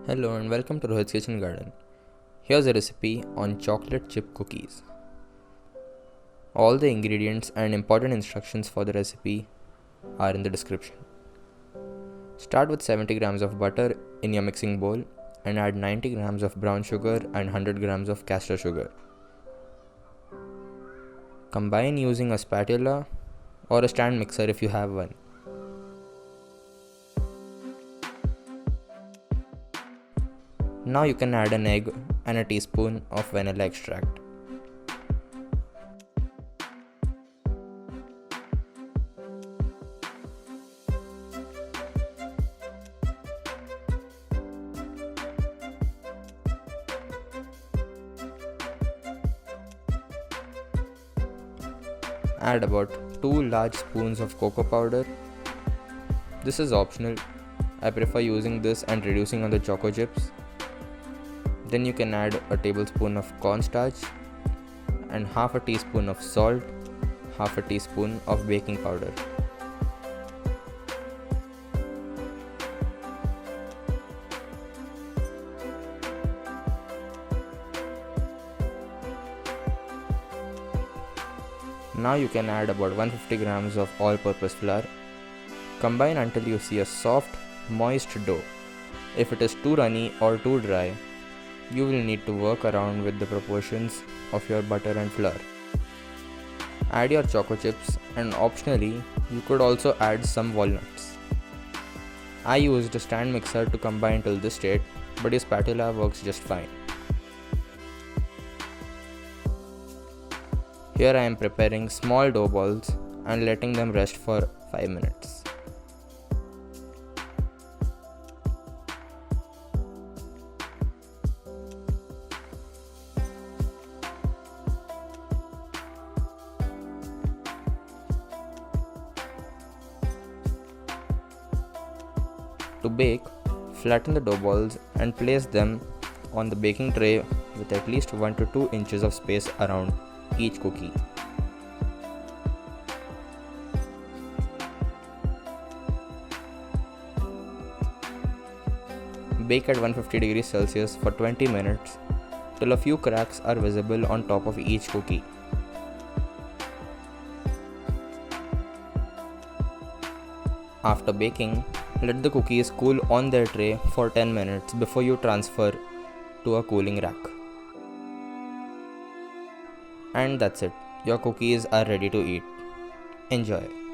Hello and welcome to Rohit's Kitchen Garden. Here's a recipe on chocolate chip cookies. All the ingredients and important instructions for the recipe are in the description. Start with 70 grams of butter in your mixing bowl and add 90 grams of brown sugar and 100 grams of castor sugar. Combine using a spatula or a stand mixer if you have one. Now you can add an egg and a teaspoon of vanilla extract. Add about 2 large spoons of cocoa powder. This is optional. I prefer using this and reducing on the choco chips. Then you can add a tablespoon of corn starch and half a teaspoon of salt, half a teaspoon of baking powder. Now you can add about 150 grams of all-purpose flour. Combine until you see a soft, moist dough. If it is too runny or too dry, you will need to work around with the proportions of your butter and flour. Add your choco chips and optionally, you could also add some walnuts. I used a stand mixer to combine till this state, but your spatula works just fine. Here I am preparing small dough balls and letting them rest for 5 minutes. To bake, flatten the dough balls and place them on the baking tray with at least 1 to 2 inches of space around each cookie. Bake at 150 degrees Celsius for 20 minutes till a few cracks are visible on top of each cookie. After baking, let the cookies cool on their tray for 10 minutes before you transfer to a cooling rack. And that's it. Your cookies are ready to eat. Enjoy.